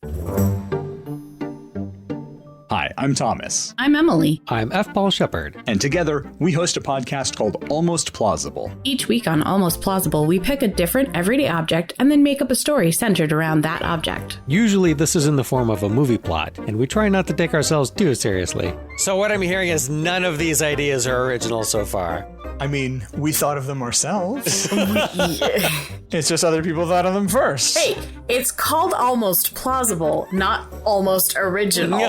Hi, I'm Thomas. I'm Emily. I'm F. Paul Shepard. And together, we host a podcast called Almost Plausible. Each week on Almost Plausible, we pick a different everyday object and then make up a story centered around that object. Usually this is in the form of a movie plot, and we try not to take ourselves too seriously. So what I'm hearing is none of these ideas are original so far. I mean, we thought of them ourselves. It's just other people thought of them first. Hey, it's called Almost Plausible, not Almost Original.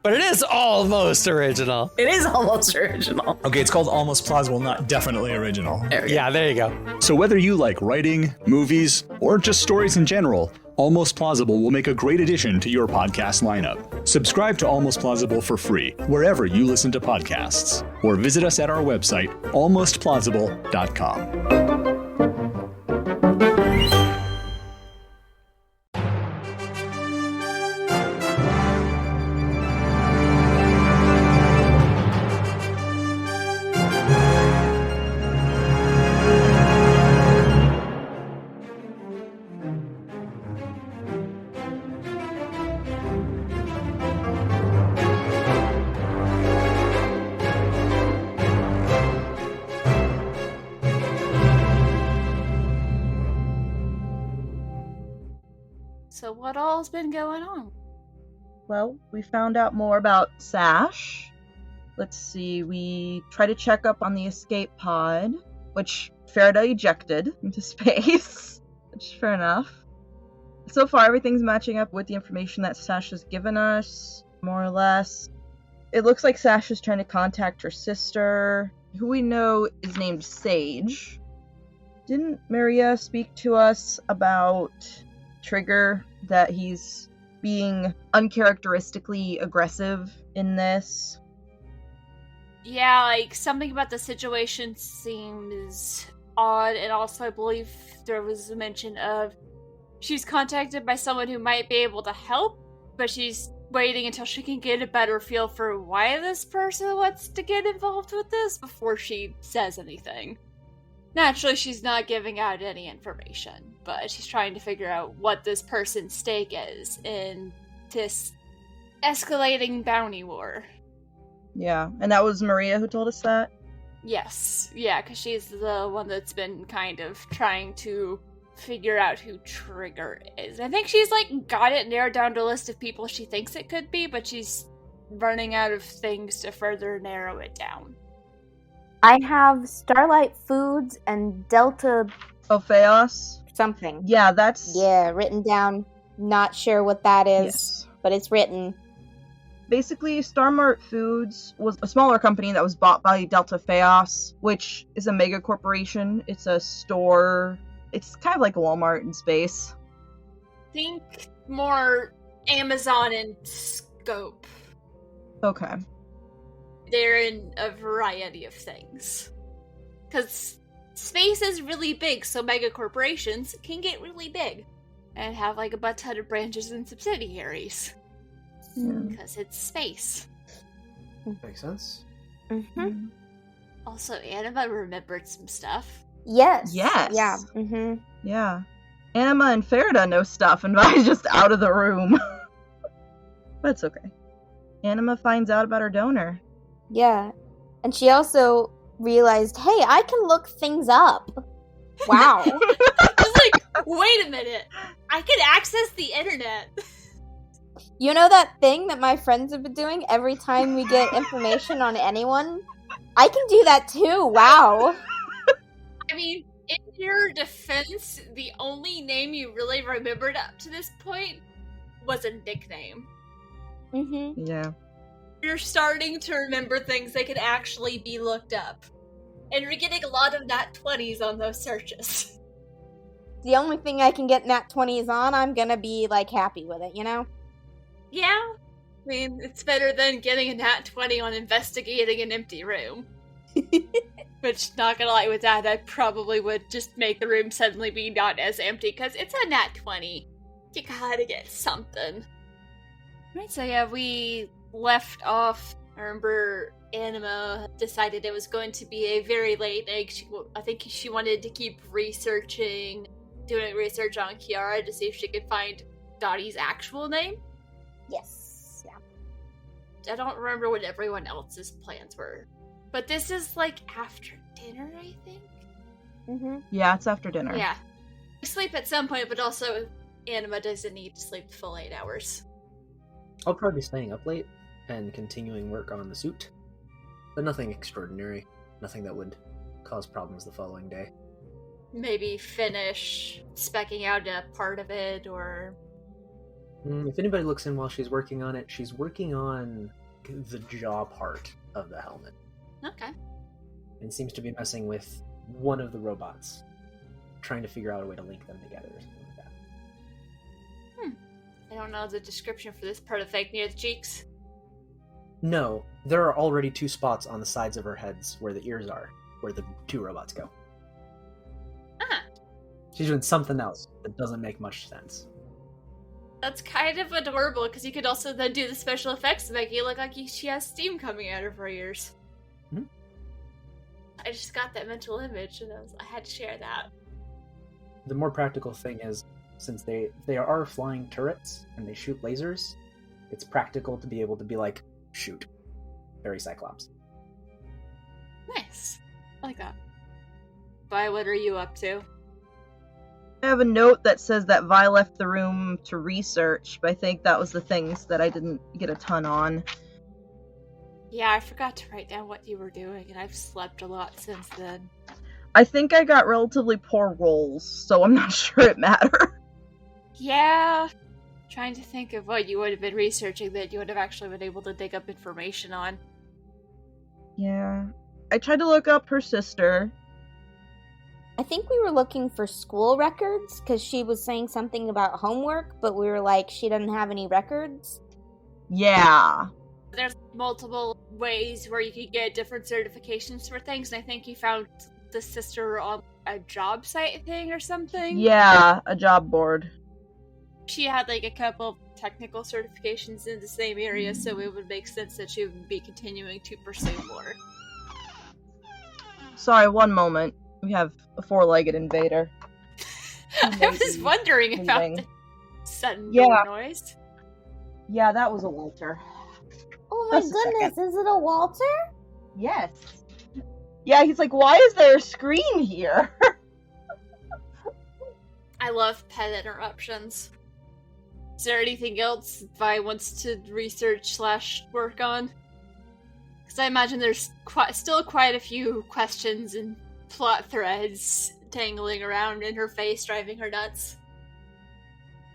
But it is almost original. It is almost original. Okay, it's called Almost Plausible, not definitely original. Yeah, there you go. So whether you like writing, movies, or just stories in general, Almost Plausible will make a great addition to your podcast lineup. Subscribe to Almost Plausible for free wherever you listen to podcasts, or visit us at our website, almostplausible.com. So what all's been going on? Well, we found out more about Sash. Let's see, we tried to check up on the escape pod, which Faraday ejected into space, which fair enough. So far, everything's matching up with the information that Sash has given us, more or less. It looks like Sash is trying to contact her sister, who we know is named Sage. Didn't Meria speak to us about Trigger, that he's being uncharacteristically aggressive in this? Yeah, like, something about the situation seems odd, and also I believe there was a mention of she's contacted by someone who might be able to help, but she's waiting until she can get a better feel for why this person wants to get involved with this before she says anything. Naturally, she's not giving out any information, but she's trying to figure out what this person's stake is in this escalating bounty war. Yeah, and that was Meria who told us that? Yes, yeah, because she's the one that's been kind of trying to figure out who Trigger is. I think she's, got it narrowed down to a list of people she thinks it could be, but she's running out of things to further narrow it down. I have Starlight Foods and Delta Opheos? something. Yeah, that's... Yeah, written down. Not sure what that is, Yes. but it's written. Basically, Starmart Foods was a smaller company that was bought by Delta Phaos, which is a mega corporation. It's a store. It's kind of like Walmart in space. Think more Amazon in scope. Okay. They're in a variety of things. Because space is really big, so mega corporations can get really big. And have a butt ton of branches and subsidiaries. Because it's space. Makes sense. Mm-hmm. Also, Anima remembered some stuff. Yes. Yes. Yeah. Mm-hmm. Yeah. Anima and Farida know stuff, and Vi's just out of the room. But it's okay. Anima finds out about her donor. Yeah. And she also realized, hey, I can look things up. Wow. Wait a minute. I can access the internet. You know that thing that my friends have been doing every time we get information on anyone? I can do that too. Wow. I mean, in your defense, the only name you really remembered up to this point was a nickname. Mm-hmm. Yeah. You're starting to remember things that could actually be looked up. And you're getting a lot of nat 20s on those searches. The only thing I can get nat 20s on, I'm gonna be, happy with it, you know? Yeah. I mean, it's better than getting a nat 20 on investigating an empty room. Which, not gonna lie with that, I probably would just make the room suddenly be not as empty, because it's a nat 20. You gotta get something. Right, so yeah, we left off. I remember Anima decided it was going to be a very late night. I think she wanted to keep researching doing research on Kiara to see if she could find Dottie's actual name. Yes. Yeah. I don't remember what everyone else's plans were. But this is, like, after dinner, I think? Mm-hmm. Yeah, it's after dinner. Yeah. Sleep at some point, but also Anima doesn't need to sleep the full 8 hours. I'll probably be staying up late and continuing work on the suit. But nothing extraordinary. Nothing that would cause problems the following day. Maybe finish specking out a part of it, or... If anybody looks in while she's working on it, she's working on the jaw part of the helmet. Okay. And seems to be messing with one of the robots. Trying to figure out a way to link them together or something like that. I don't know the description for this part of fake near the cheeks. No, there are already 2 spots on the sides of her heads where the ears are, where the 2 robots go. Ah. She's doing something else that doesn't make much sense. That's kind of adorable, because you could also then do the special effects to make it look like she has steam coming out of her ears. Hmm? I just got that mental image, and I had to share that. The more practical thing is, since they are flying turrets and they shoot lasers, it's practical to be able to be like, shoot. Very Cyclops. Nice. I like that. Vi, what are you up to? I have a note that says that Vi left the room to research, but I think that was the things that I didn't get a ton on. Yeah, I forgot to write down what you were doing, and I've slept a lot since then. I think I got relatively poor rolls, so I'm not sure it mattered. Yeah. Trying to think of what you would have been researching that you would have actually been able to dig up information on. Yeah. I tried to look up her sister. I think we were looking for school records, because she was saying something about homework, but we were like, she doesn't have any records. Yeah. There's multiple ways where you could get different certifications for things, and I think you found the sister on a job site thing or something. Yeah, a job board. She had like a couple of technical certifications in the same area, so it would make sense that she would be continuing to pursue more. Sorry, one moment. We have a 4-legged invader. I was wondering about the sudden door noise. Yeah, that was a Walter. Oh my Just a goodness, is it a Walter? Yes. Yeah, he's like, why is there a screen here? I love pet interruptions. Is there anything else Vi wants to research / work on? Because I imagine there's still quite a few questions and plot threads tangling around in her face, driving her nuts.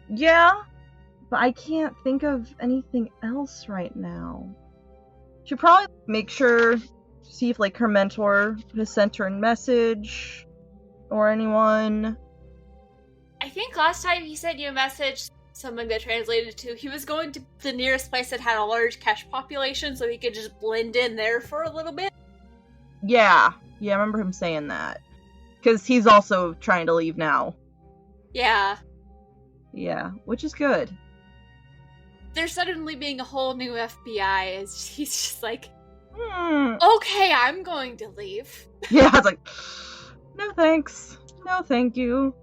Yeah, but I can't think of anything else right now. Should probably make sure, see if like her mentor has sent her a message or anyone. I think last time he sent you a message, something that translated to he was going to the nearest place that had a large cash population so he could just blend in there for a little bit. Yeah, I remember him saying that. Because he's also trying to leave now. Yeah. Yeah, which is good. There's suddenly being a whole new FBI as he's just like, Hmm. okay, I'm going to leave. Yeah, it's like, no thanks. No thank you.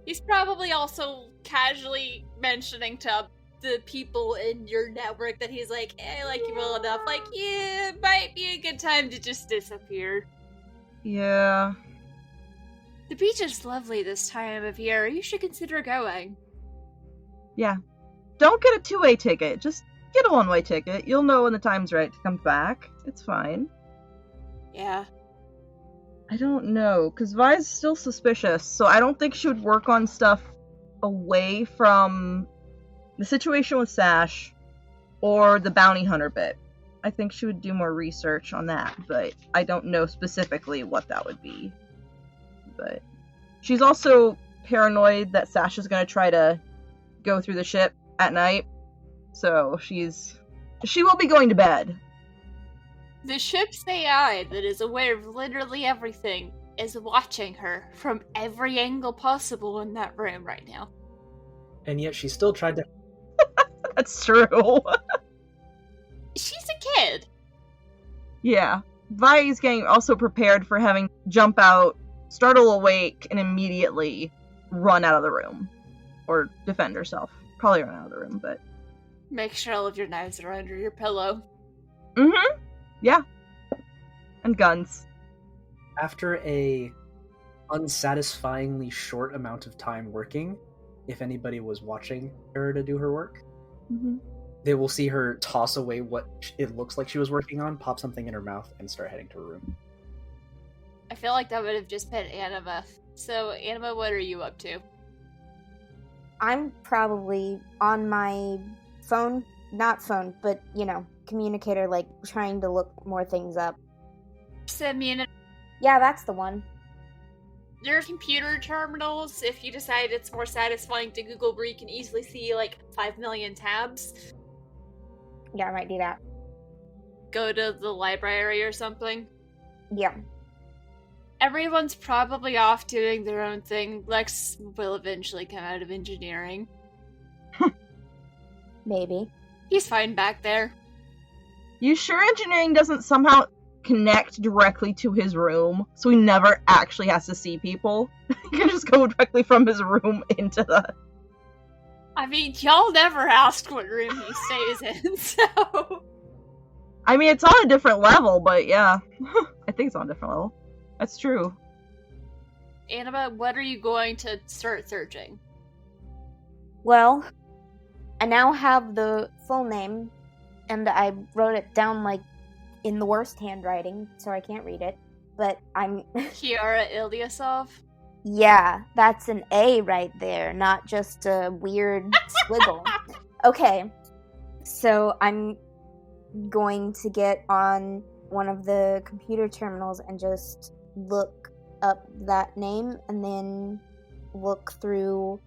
He's probably also casually mentioning to the people in your network that he's like, I like you well enough. Like, yeah, it might be a good time to just disappear. Yeah. The beach is lovely this time of year. You should consider going. Yeah. Don't get a 2-way ticket. Just get a 1-way ticket. You'll know when the time's right to come back. It's fine. Yeah. I don't know, because Vi's still suspicious, so I don't think she would work on stuff away from the situation with Sash or the bounty hunter bit. I think she would do more research on that, but I don't know specifically what that would be. But she's also paranoid that Sash is going to try to go through the ship at night, so she will be going to bed. The ship's AI that is aware of literally everything is watching her from every angle possible in that room right now. And yet she still tried to... That's true. She's a kid. Yeah. Vi is getting also prepared for having jump out startle awake and immediately run out of the room. Or defend herself. Probably run out of the room, but... Make sure all of your knives are under your pillow. Mm-hmm. Yeah. And guns. After a unsatisfyingly short amount of time working, if anybody was watching her to do her work, they will see her toss away what it looks like she was working on, pop something in her mouth, and start heading to her room. I feel like that would have just been Anima. So, Anima, what are you up to? I'm probably on my phone, not phone, but, communicator, like, trying to look more things up. Send me in. Yeah, that's the one. There are computer terminals. If you decide it's more satisfying to Google, where you can easily see, 5 million tabs. Yeah, I might do that. Go to the library or something. Yeah. Everyone's probably off doing their own thing. Lex will eventually come out of engineering. Maybe. He's fine back there. You sure engineering doesn't somehow connect directly to his room, so he never actually has to see people? He can just go directly from his room into the... I mean, y'all never asked what room he stays in, so... I mean, it's on a different level, but yeah. I think it's on a different level. That's true. Anima, what are you going to start searching? Well, I now have the full name, and I wrote it down, in the worst handwriting, so I can't read it, but I'm... Kiara Ilyasov? Yeah, that's an A right there, not just a weird squiggle. Okay, so I'm going to get on one of the computer terminals and just look up that name, and then look through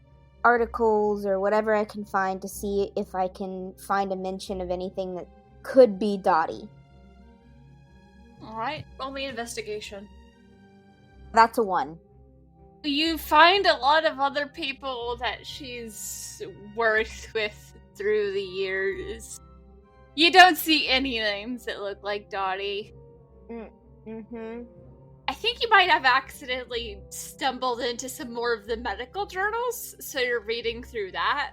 articles or whatever I can find to see if I can find a mention of anything that could be Dottie. Alright, roll me investigation. That's a 1. You find a lot of other people that she's worked with through the years. You don't see any names that look like Dottie. Mm-hmm. I think you might have accidentally stumbled into some more of the medical journals, so you're reading through that.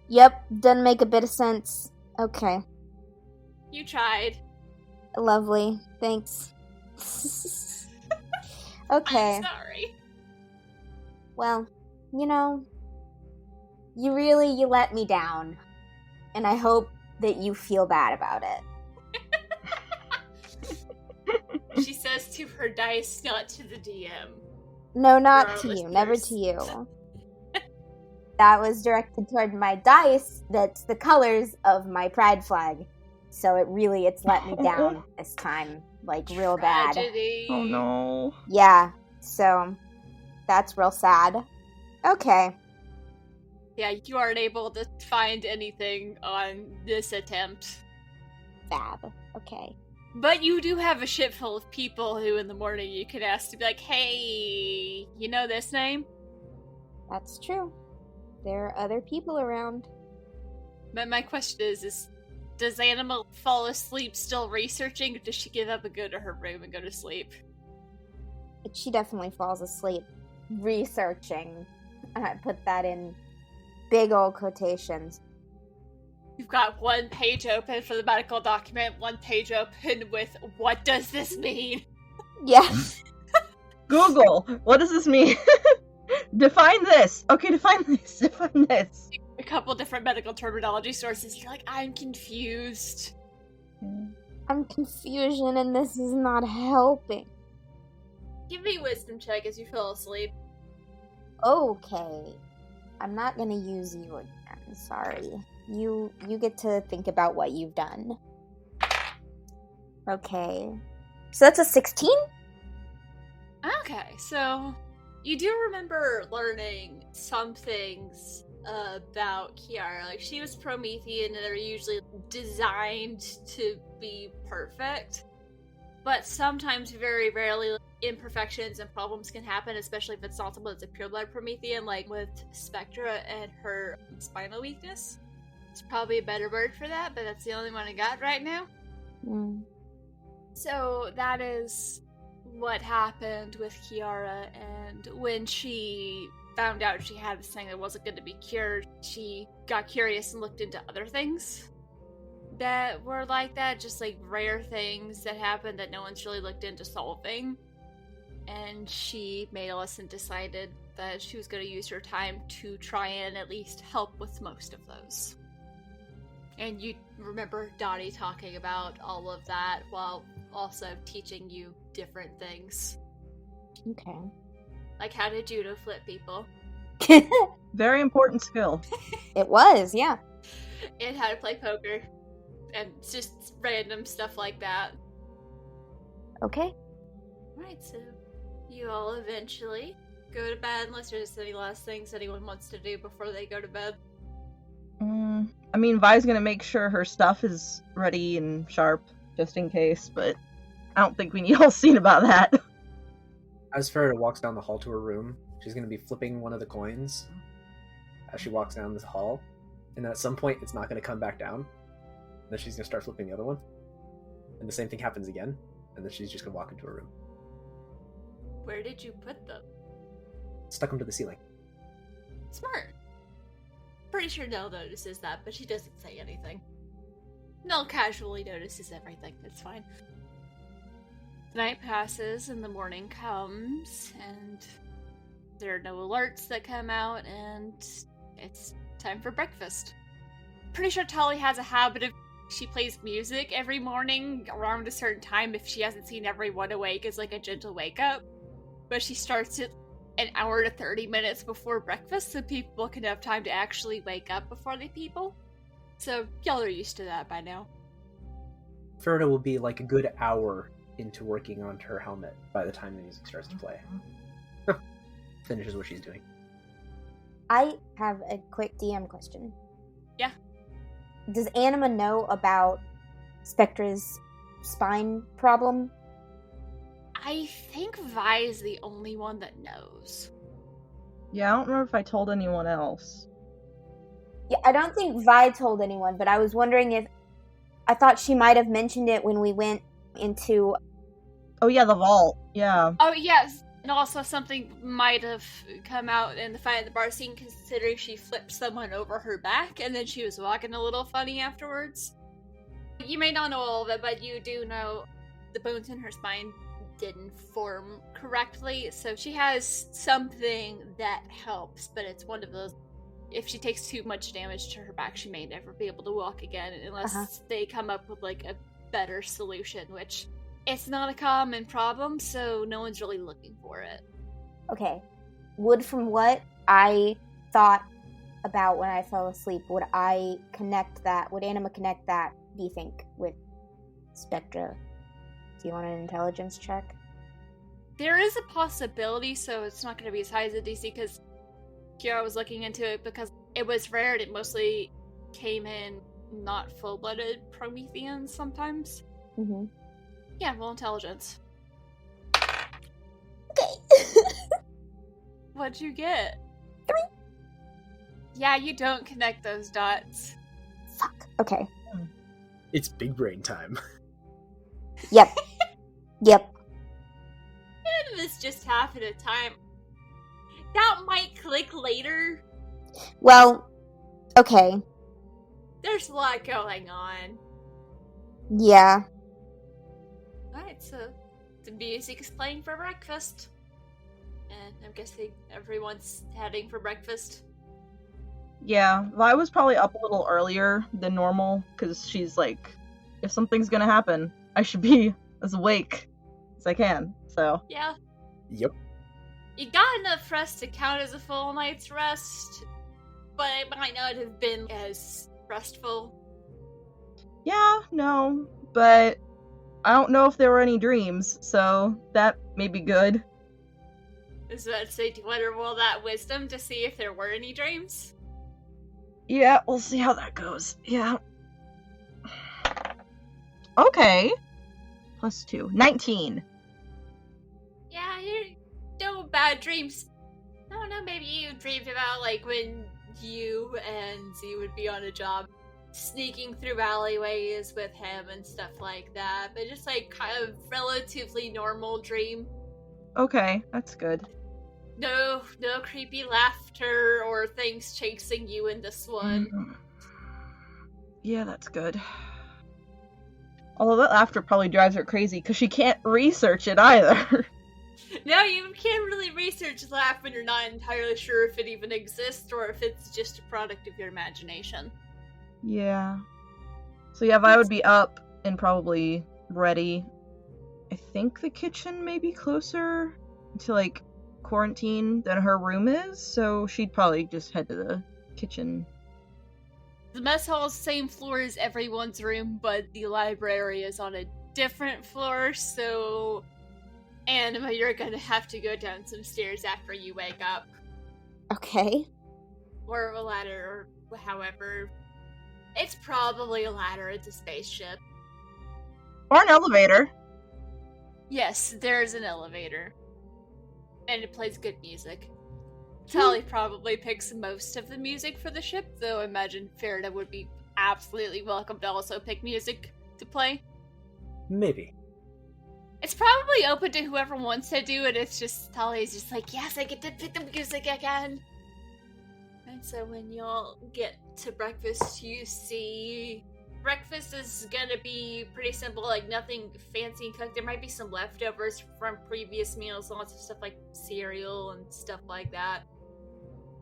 Yep, doesn't make a bit of sense. Okay. You tried. Lovely. Thanks. Okay. I'm sorry. Well, you let me down. And I hope that you feel bad about it. She says to her dice, not to the DM. No, not to you. Listeners. Never to you. That was directed toward my dice. That's the colors of my pride flag. So it's let me down this time. Real bad. Tragedy. Oh no. Yeah, so that's real sad. Okay. Yeah, you aren't able to find anything on this attempt. Fab. Okay. But you do have a ship full of people who in the morning you could ask to be like, hey, you know this name? That's true. There are other people around. But my question is does Anima fall asleep still researching, or does she give up and go to her room and go to sleep? She definitely falls asleep researching. And I put that in big old quotations. You've got one page open for the medical document, one page open with, what does this mean? Yeah. Google, what does this mean? Define this. Okay, define this. Define this. A couple different medical terminology sources. You're like, I'm confused. I'm confusion and this is not helping. Give me a wisdom check as you fall asleep. Okay. I'm not gonna use you again. Sorry. You get to think about what you've done. Okay. So that's a 16? Okay, so you do remember learning some things about Kiara. She was Promethean, and they're usually designed to be perfect. But sometimes, very rarely, imperfections and problems can happen, especially if it's not someone that's a pureblood Promethean, like with Spectra and her spinal weakness. It's probably a better word for that, but that's the only one I got right now. Mm. So that is what happened with Kiara, and when she found out she had this thing that wasn't going to be cured, she got curious and looked into other things that were like that, just like rare things that happened that no one's really looked into solving. And she made us and decided that she was going to use her time to try and at least help with most of those. And you remember Dottie talking about all of that while also teaching you different things. Okay. Like how to judo flip people. Very important skill. It was, yeah. And how to play poker. And just random stuff like that. Okay. Alright, so you all eventually go to bed unless there's any last things anyone wants to do before they go to bed. I mean, Vi's gonna make sure her stuff is ready and sharp, just in case, but I don't think we need all scene about that. As Farida walks down the hall to her room, she's going to be flipping one of the coins as she walks down this hall, and at some point it's not going to come back down. And then she's going to start flipping the other one, and the same thing happens again, and then she's just going to walk into her room. Where did you put them? Stuck them to the ceiling. Smart. Pretty sure Nell notices that, but she doesn't say anything. Nell casually notices everything. It's fine. The night passes and the morning comes, and there are no alerts that come out, and it's time for breakfast. Pretty sure Tully has a habit of she plays music every morning around a certain time if she hasn't seen everyone awake as like a gentle wake up. But she starts it an hour to 30 minutes before breakfast so people can have time to actually wake up before the people. So y'all are used to that by now. Farida will be like a good hour into working on her helmet by the time the music starts to play. Finishes what she's doing. I have a quick DM question. Yeah. Does Anima know about Spectra's spine problem? I think Vi is the only one that knows. Yeah, I don't remember if I told anyone else. Yeah, I don't think Vi told anyone, but I was wondering if... I thought she might have mentioned it when we went into... Oh yeah, the vault. Yeah. Oh yes, and also something might have come out in the fight at the bar scene considering she flipped someone over her back and then she was walking a little funny afterwards. You may not know all of it, but you do know the bones in her spine didn't form correctly, so she has something that helps, but it's one of those, if she takes too much damage to her back, she may never be able to walk again unless they come up with like a better solution, which it's not a common problem, so no one's really looking for it. Okay. From what I thought about when I fell asleep, would Anima connect that, do you think, with Spectra? Do you want an intelligence check? There is a possibility, so it's not going to be as high as a DC, because Kiara was looking into it because it was rare and it mostly came in not full-blooded Prometheans sometimes. Mm-hmm. Yeah, roll intelligence. Okay. What'd you get? 3. Yeah, you don't connect those dots. Fuck. Okay. It's big brain time. Yep. Yep. And this just half at a time. That might click later. Well, okay. There's a lot going on. Yeah. Alright, so the music is playing for breakfast. And I'm guessing everyone's heading for breakfast. Yeah, Vi was probably up a little earlier than normal, because she's like, if something's gonna happen, I should be as awake as I can, so. Yeah. Yep. You got enough rest to count as a full night's rest, but it might not have been as restful. Yeah, no, but I don't know if there were any dreams, so that may be good. I was about to say, do you want to roll that wisdom to see if there were any dreams? Yeah, we'll see how that goes. Yeah. Okay. +2. 19. Yeah, no bad dreams. I don't know, maybe you dreamed about, like, when you and Z would be on a job sneaking through alleyways with him and stuff like that, but just like kind of relatively normal dream. Okay, that's good. No creepy laughter or things chasing you in this one. Yeah, that's good. Although that laughter probably drives her crazy because she can't research it either. No, you can't really research laugh when you're not entirely sure if it even exists or if it's just a product of your imagination. Yeah. So yeah, Vi would be up and probably ready. I think the kitchen may be closer to, like, quarantine than her room is, so she'd probably just head to the kitchen. The mess hall is the same floor as everyone's room, but the library is on a different floor, so Anima, you're gonna have to go down some stairs after you wake up. Okay. Or a ladder, or however. It's probably a ladder, it's a spaceship. Or an elevator. Yes, there's an elevator. And it plays good music. Tali probably picks most of the music for the ship, though I imagine Farida would be absolutely welcome to also pick music to play. Maybe. It's probably open to whoever wants to do it, it's just Tali's just like, yes, I get to pick the music again! And so when y'all get to breakfast, you see... Breakfast is gonna be pretty simple, like nothing fancy cooked. There might be some leftovers from previous meals, lots of stuff like cereal and stuff like that.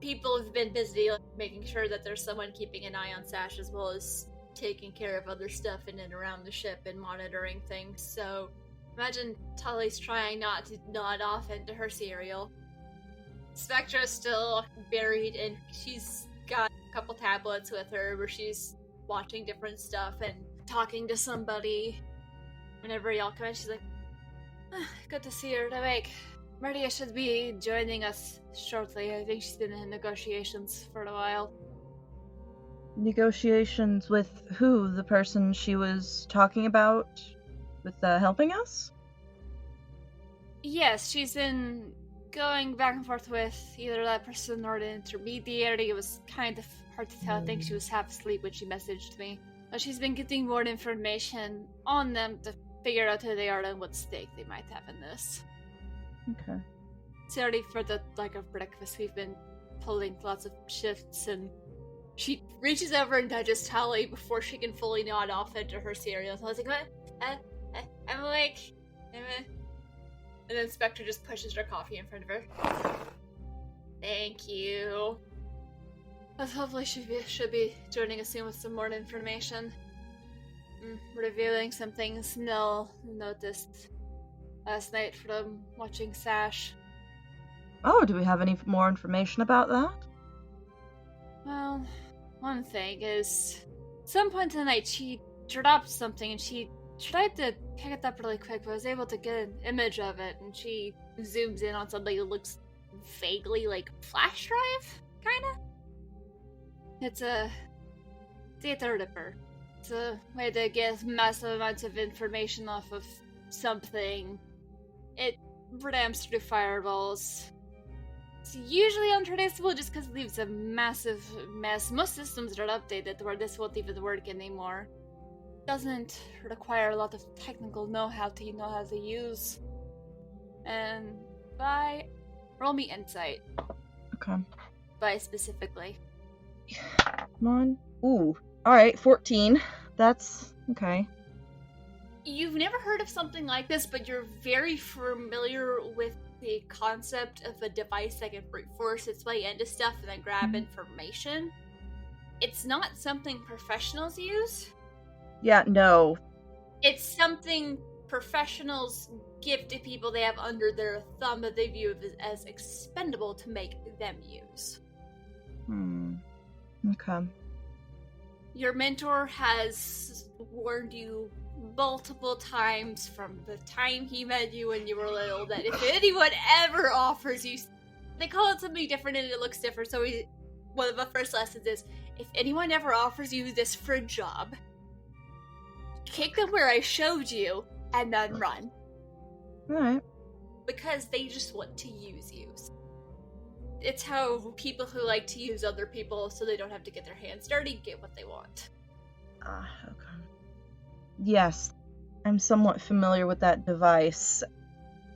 People have been busy making sure that there's someone keeping an eye on Sash, as well as taking care of other stuff in and around the ship and monitoring things. So imagine Tali's trying not to nod off into her cereal. Spectra's still buried in, she's got a couple tablets with her where she's watching different stuff and talking to somebody. Whenever y'all come in, she's like, good to see her awake. Meria should be joining us shortly. I think she's been in negotiations for a while. Negotiations with who? The person she was talking about with helping us? Yes, she's been going back and forth with either that person or the intermediary. It was kind of hard to tell. I think she was half asleep when she messaged me. But she's been getting more information on them to figure out who they are and what stake they might have in this. Okay. Sorry for the lack of breakfast. We've been pulling lots of shifts, and she reaches over and nudges Tali before she can fully nod off into her cereal. So I was like, what? I'm awake. And then Spectre just pushes her coffee in front of her. Thank you. But hopefully she should be joining us soon with some more information. Revealing some things Nell noticed last night from watching Sash. Oh, do we have any more information about that? Well, one thing is, at some point in the night she dropped something and she tried to pick it up really quick, but was able to get an image of it, and she zooms in on something that looks vaguely like flash drive, kinda? It's a data ripper. It's a way to get massive amounts of information off of something. It ramps through firewalls. It's usually untraceable just because it leaves a massive mess. Most systems are updated where this won't even work anymore. Doesn't require a lot of technical know-how to know how to use. And roll me insight. Okay. By specifically. Come on. Ooh. Alright, 14. That's okay. You've never heard of something like this, but you're very familiar with the concept of a device that can brute force its way into stuff and then grab information. It's not something professionals use. Yeah, no. It's something professionals give to people they have under their thumb that they view as expendable to make them use. Okay. Your mentor has warned you multiple times from the time he met you when you were little that if anyone ever offers you... They call it something different and it looks different, so one of the first lessons is, if anyone ever offers you this for a job, kick them where I showed you, and then run. Alright. Because they just want to use you. It's how people who like to use other people so they don't have to get their hands dirty get what they want. Okay. Yes, I'm somewhat familiar with that device.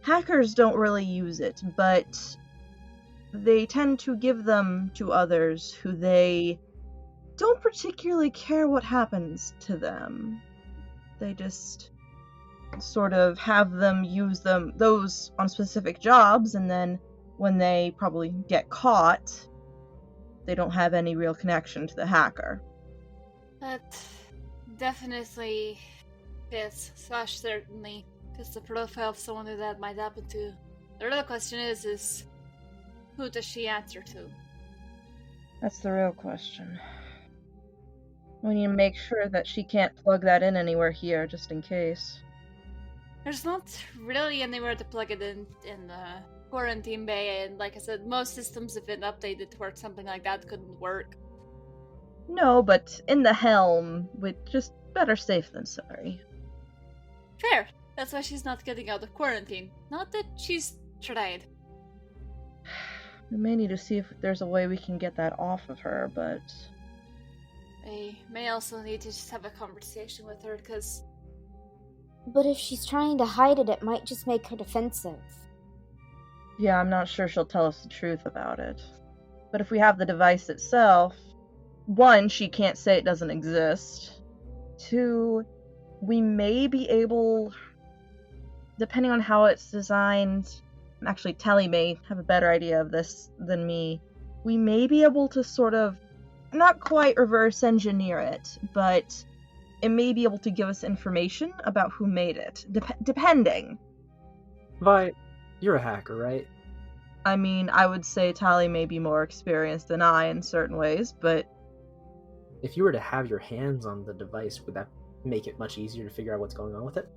Hackers don't really use it, but they tend to give them to others who they don't particularly care what happens to them. They just sort of have them use those on specific jobs, and then when they probably get caught, they don't have any real connection to the hacker. That definitely fits. Sash certainly fits the profile of someone who that might happen to. The real question is who does she answer to? That's the real question. We need to make sure that she can't plug that in anywhere here, just in case. There's not really anywhere to plug it in the quarantine bay, and like I said, most systems have been updated to where something like that couldn't work. No, but in the helm, with just better safe than sorry. Fair. That's why she's not getting out of quarantine. Not that she's tried. We may need to see if there's a way we can get that off of her, but... I may also need to just have a conversation with her, because... But if she's trying to hide it, it might just make her defensive. Yeah, I'm not sure she'll tell us the truth about it. But if we have the device itself, 1, she can't say it doesn't exist. 2, we may be able, depending on how it's designed, actually Telly may have a better idea of this than me, we may be able to sort of, not quite reverse engineer it, but it may be able to give us information about who made it, depending. Vi, you're a hacker, right? I mean, I would say Tally may be more experienced than I in certain ways, but... If you were to have your hands on the device, would that make it much easier to figure out what's going on with it?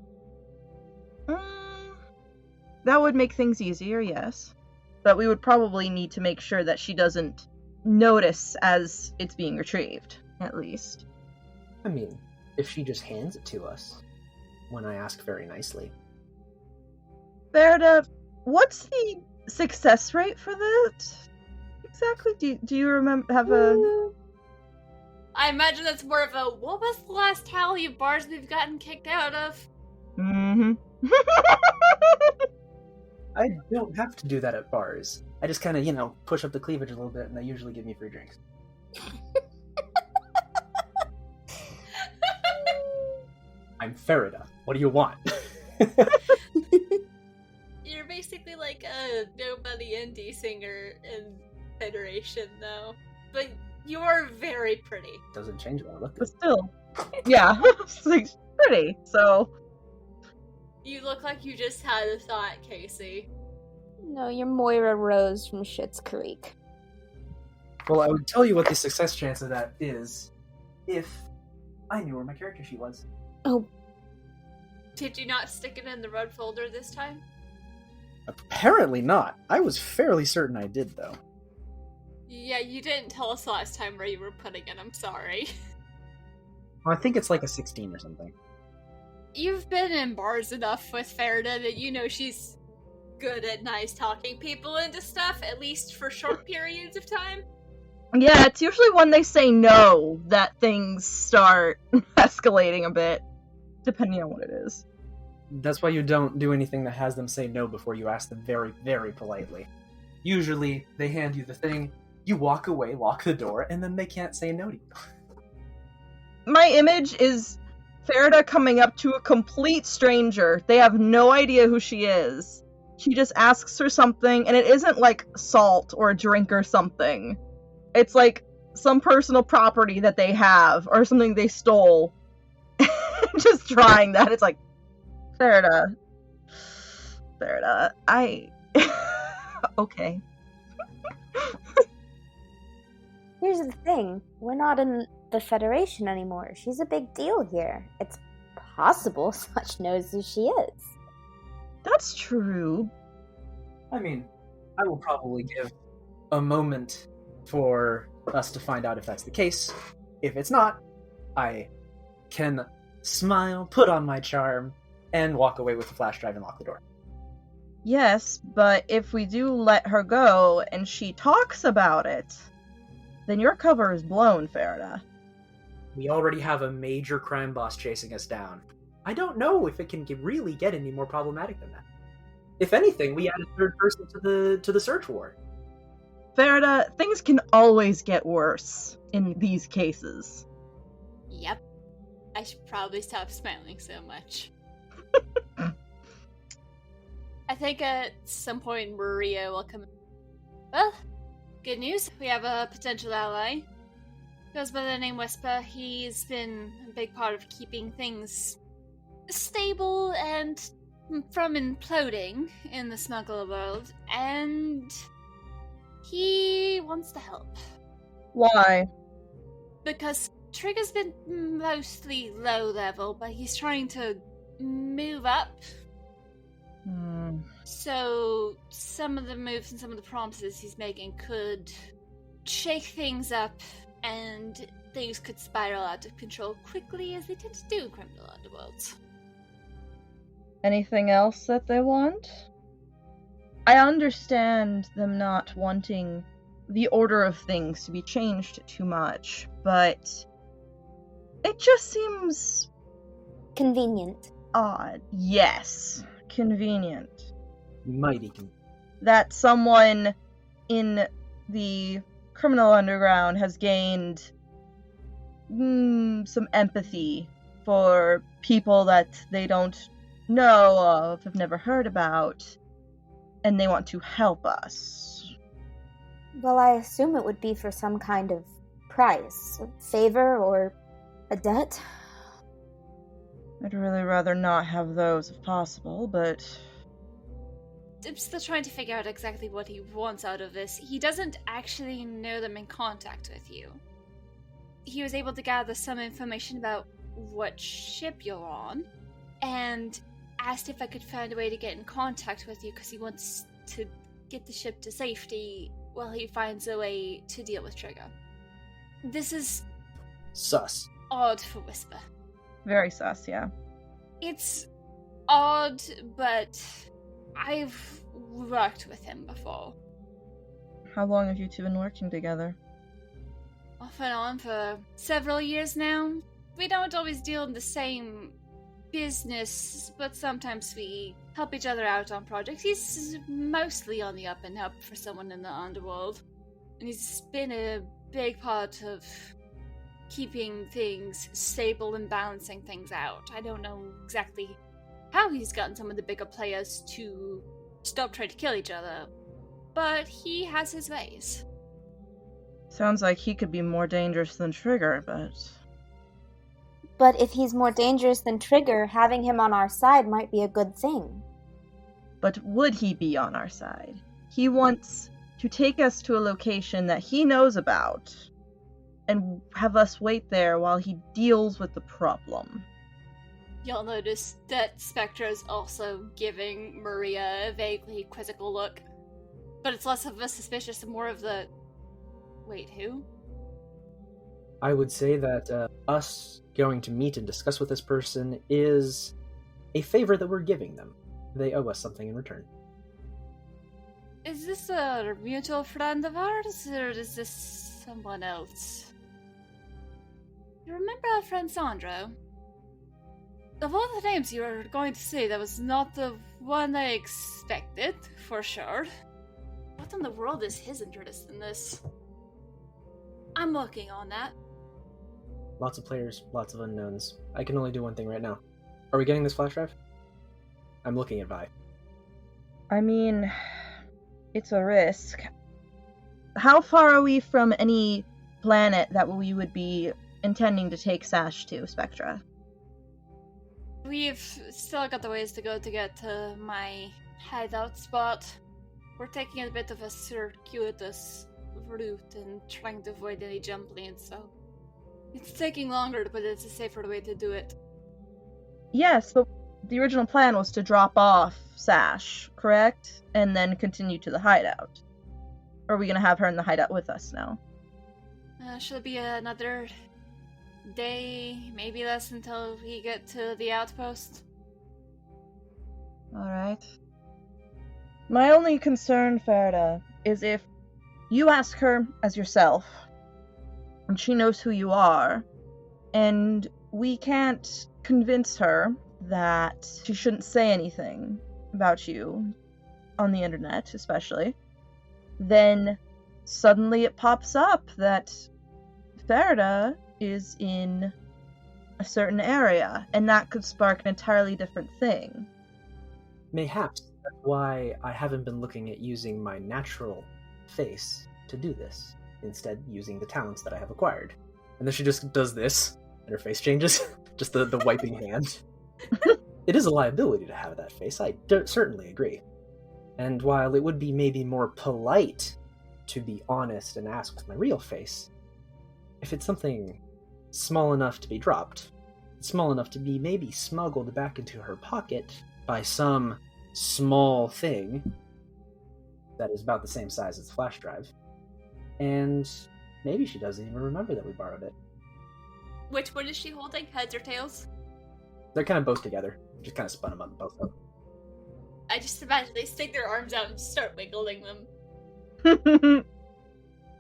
That would make things easier, yes. But we would probably need to make sure that she doesn't notice as it's being retrieved, at least. I mean, if she just hands it to us, when I ask very nicely. Verda, what's the success rate for that? Exactly? Do you remember, have a... I imagine that's more of a, what was the last tally of bars we've gotten kicked out of? Mm-hmm. I don't have to do that at bars. I just kind of, push up the cleavage a little bit, and they usually give me free drinks. I'm Farida. What do you want? You're basically like a nobody indie singer in Federation, though. But you're very pretty. Doesn't change what I look But still. Yeah. It's like, pretty, so... You look like you just had a thought, Casey. No, you're Moira Rose from Schitt's Creek. Well, I would tell you what the success chance of that is if I knew where my character sheet was. Oh. Did you not stick it in the red folder this time? Apparently not. I was fairly certain I did, though. Yeah, you didn't tell us last time where you were putting it, I'm sorry. Well, I think it's like a 16 or something. You've been in bars enough with Farida that you know she's good at nice talking people into stuff, at least for short periods of time. Yeah, it's usually when they say no that things start escalating a bit, depending on what it is. That's why you don't do anything that has them say no before you ask them very, very politely. Usually, they hand you the thing, you walk away, lock the door, and then they can't say no to you. My image is Farida coming up to a complete stranger. They have no idea who she is. She just asks her something, and it isn't like salt or a drink or something. It's like some personal property that they have, or something they stole. Just trying that. It's like, Farida, okay. Here's the thing. We're not in the Federation anymore. She's a big deal here. It's possible Sash knows who she is. That's true. I mean, I will probably give a moment for us to find out if that's the case. If it's not, I can smile, put on my charm, and walk away with the flash drive and lock the door. Yes, but if we do let her go and she talks about it, then your cover is blown, Farida. We already have a major crime boss chasing us down. I don't know if it can really get any more problematic than that. If anything, we add a third person to the search warrant. Farida, things can always get worse in these cases. Yep. I should probably stop smiling so much. I think at some point Meria will come. Well, good news. We have a potential ally. Goes by the name Esper. He's been a big part of keeping things stable and from imploding in the smuggler world, and he wants to help. Why? Because Trigger's been mostly low level, but he's trying to move up. So some of the moves and some of the promises he's making could shake things up, and things could spiral out of control quickly, as they tend to do in criminal underworlds. Anything else that they want? I understand them not wanting the order of things to be changed too much, but it just seems convenient. Odd. Yes, convenient. Mighty convenient. That someone in the criminal underground has gained some empathy for people that they don't know of, have never heard about, and they want to help us. Well, I assume it would be for some kind of price, a favor, or a debt. I'd really rather not have those if possible, but I'm still trying to figure out exactly what he wants out of this. He doesn't actually know them in contact with you. He was able to gather some information about what ship you're on, and asked if I could find a way to get in contact with you because he wants to get the ship to safety while he finds a way to deal with Trigger. This is sus. Odd for Whisper. very sus, yeah. It's odd, but I've worked with him before. How long have you two been working together? Off and on for several years now. We don't always deal in the same business, but sometimes we help each other out on projects. He's mostly on the up and up for someone in the underworld, and he's been a big part of keeping things stable and balancing things out. I don't know exactly how he's gotten some of the bigger players to stop trying to kill each other, but he has his ways. Sounds like he could be more dangerous than Trigger, But if he's more dangerous than Trigger, having him on our side might be a good thing. But would he be on our side? He wants to take us to a location that he knows about and have us wait there while he deals with the problem. You'll notice that Spectre is also giving Meria a vaguely quizzical look. But it's less of a suspicious and more of the... Wait, who? I would say that us going to meet and discuss with this person is a favor that we're giving them. They owe us something in return. Is this a mutual friend of ours, or is this someone else? You remember our friend Sandro? Of all the names you were going to say, that was not the one I expected, for sure. What in the world is his interest in this? I'm working on that. Lots of players, lots of unknowns. I can only do one thing right now. Are we getting this flash drive? I'm looking at Vi. I mean, it's a risk. How far are we from any planet that we would be intending to take Sash to, Spectra? We've still got the ways to go to get to my hideout spot. We're taking a bit of a circuitous route and trying to avoid any jump lanes, so it's taking longer, but it's a safer way to do it. Yes, but the original plan was to drop off Sash, correct? And then continue to the hideout. Or are we going to have her in the hideout with us now? Should be another day, maybe less, until we get to the outpost. Alright. My only concern, Farida, is if you ask her as yourself, and she knows who you are, and we can't convince her that she shouldn't say anything about you on the internet, especially, then suddenly it pops up that Ferda is in a certain area, and that could spark an entirely different thing. Mayhaps that's why I haven't been looking at using my natural face to do this, instead using the talents that I have acquired. And then she just does this, and her face changes. Just the wiping hand. It is a liability to have that face, I certainly agree. And while it would be maybe more polite to be honest and ask with my real face, if it's something small enough to be dropped, small enough to be maybe smuggled back into her pocket by some small thing that is about the same size as the flash drive, and maybe she doesn't even remember that we borrowed it. Which one is she holding? Heads or tails? They're kind of both together. Just kind of spun them up both of them. I just imagine they stick their arms out and start wiggling them.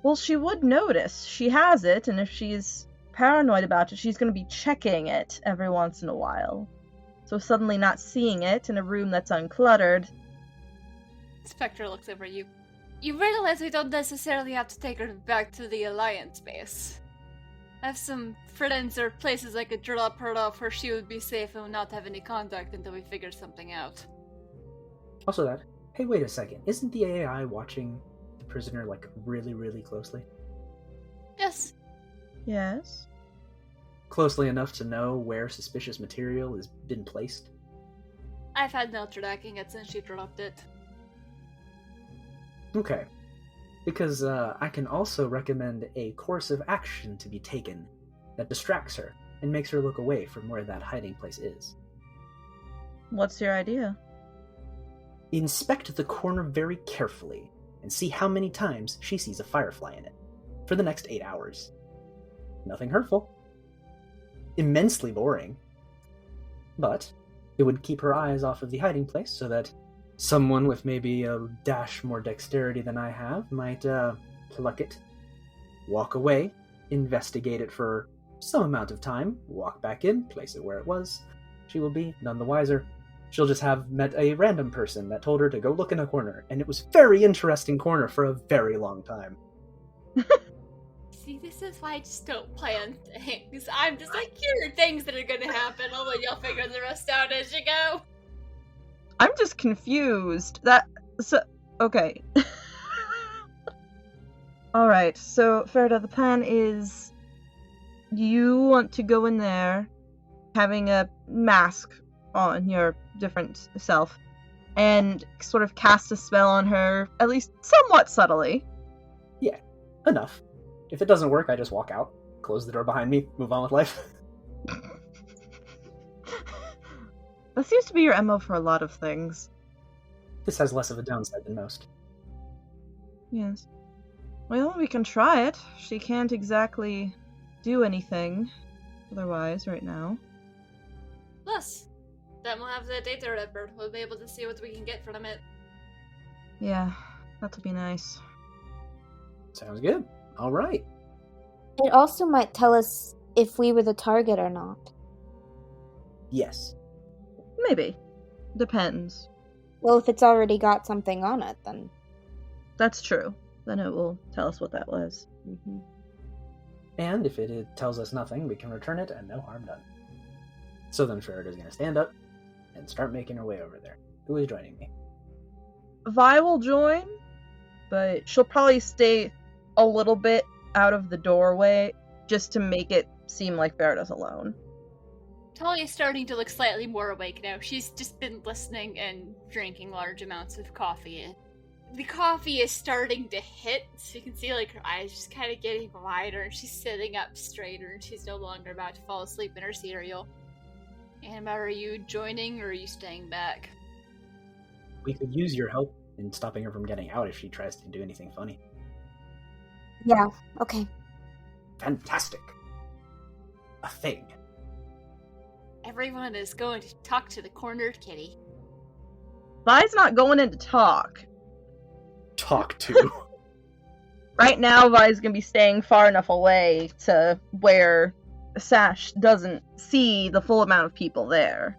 Well, she would notice. She has it, and if she's paranoid about it, she's going to be checking it every once in a while. So suddenly not seeing it in a room that's uncluttered. Spectre looks over you. You realize we don't necessarily have to take her back to the Alliance base. I have some friends or places I could drop her off where she would be safe and would not have any contact until we figure something out. Also that, hey, wait a second, isn't the AI watching the prisoner, like, really, really closely? Yes. Yes. Closely enough to know where suspicious material has been placed? I've had no tracking it since she dropped it. Okay. Because I can also recommend a course of action to be taken that distracts her and makes her look away from where that hiding place is. What's your idea? Inspect the corner very carefully and see how many times she sees a firefly in it for the next 8 hours. Nothing hurtful. Immensely boring. But it would keep her eyes off of the hiding place so that someone with maybe a dash more dexterity than I have might pluck it, walk away, investigate it for some amount of time, walk back in, place it where it was. She will be none the wiser. She'll just have met a random person that told her to go look in a corner, and it was a very interesting corner for a very long time. See, this is why I just don't plan things. I'm just like, here are things that are gonna happen. I'll let y'all figure the rest out as you go. I'm just confused. Okay. Alright, so Ferda, the plan is you want to go in there having a mask on your different self and sort of cast a spell on her, at least somewhat subtly. Yeah, enough. If it doesn't work, I just walk out, close the door behind me, move on with life. That seems to be your MO for a lot of things. This has less of a downside than most. Yes. Well, we can try it. She can't exactly do anything otherwise right now. Plus, then we'll have the data record. We'll be able to see what we can get from it. Yeah, that'll be nice. Sounds good. All right. It also might tell us if we were the target or not. Yes. Maybe. Depends. Well, if it's already got something on it, then... That's true. Then it will tell us what that was. Mm-hmm. And if it tells us nothing, we can return it and no harm done. So then Ferida's going to stand up and start making her way over there. Who is joining me? Vi will join, but she'll probably stay a little bit out of the doorway just to make it seem like Ferida's alone. Talia's starting to look slightly more awake now. She's just been listening and drinking large amounts of coffee. The coffee is starting to hit, so you can see like her eyes just kind of getting wider, and she's sitting up straighter, and she's no longer about to fall asleep in her cereal. Anima, are you joining or are you staying back? We could use your help in stopping her from getting out if she tries to do anything funny. Yeah, okay. Fantastic. A thing. Everyone is going to talk to the cornered kitty. Vi's not going in to talk. Talk to. Right now, Vi's gonna be staying far enough away to where Sash doesn't see the full amount of people there.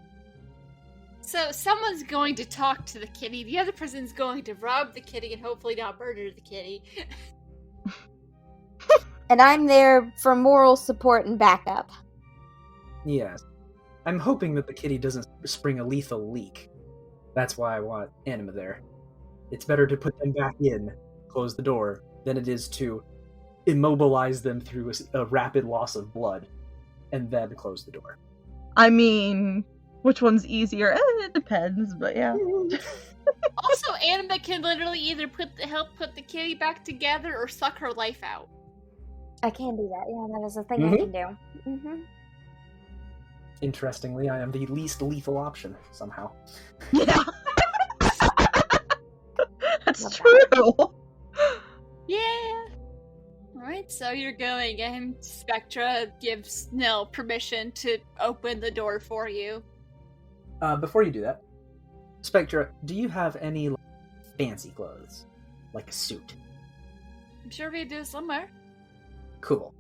So someone's going to talk to the kitty, the other person's going to rob the kitty and hopefully not murder the kitty. And I'm there for moral support and backup. Yes. I'm hoping that the kitty doesn't spring a lethal leak. That's why I want Anima there. It's better to put them back in, close the door, than it is to immobilize them through a rapid loss of blood, and then close the door. I mean, which one's easier? It depends, but yeah. Also, Anima can literally either help put the kitty back together or suck her life out. I can do that. Yeah, that is a thing I can do. Mm-hmm. Interestingly, I am the least lethal option, somehow. Yeah. That's true. Yeah. Alright, so you're going and Spectra gives Nell permission to open the door for you. Before you do that, Spectra, do you have any fancy clothes? Like a suit? I'm sure we do somewhere. Cool.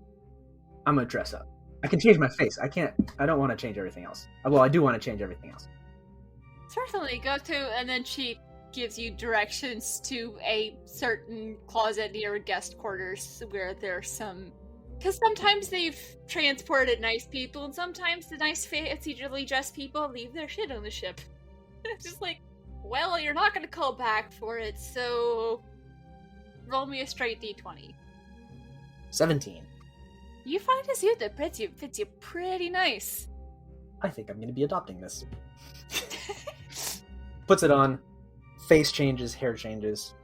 I'm gonna dress up. I can change my face. I don't want to change everything else. Well, I do want to change everything else. Certainly, go to, and then she gives you directions to a certain closet near guest quarters where there's some... Because sometimes they've transported nice people, and sometimes the nice fancily dressed people leave their shit on the ship. It's just like, well, you're not going to call back for it, so... Roll me a straight d20. 17. You find a suit that fits you pretty nice. I think I'm going to be adopting this. Puts it on. Face changes, hair changes.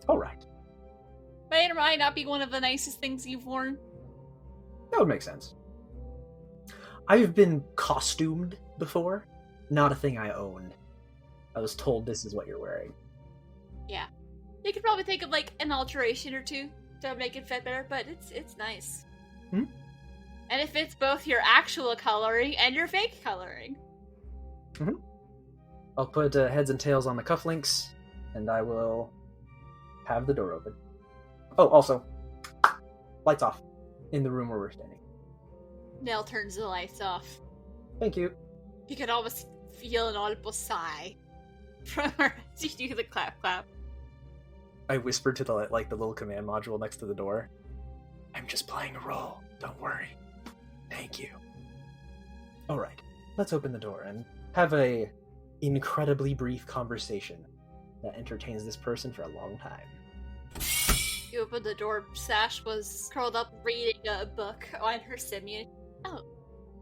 Alright. May or might not be one of the nicest things you've worn. That would make sense. I've been costumed before. Not a thing I owned. I was told this is what you're wearing. Yeah. You could probably think of like an alteration or two to make it fit better, but it's nice. Hmm? And it fits both your actual coloring and your fake coloring. Mm-hmm. I'll put heads and tails on the cufflinks, and I will have the door open. Oh, also, lights off in the room where we're standing. Nell turns the lights off. Thank you. You can almost feel an audible sigh from her as you do the clap. I whispered to the little command module next to the door. I'm just playing a role. Don't worry. Thank you. Alright, let's open the door and have a incredibly brief conversation that entertains this person for a long time. You open the door. Sash was curled up reading a book on her simu. Oh,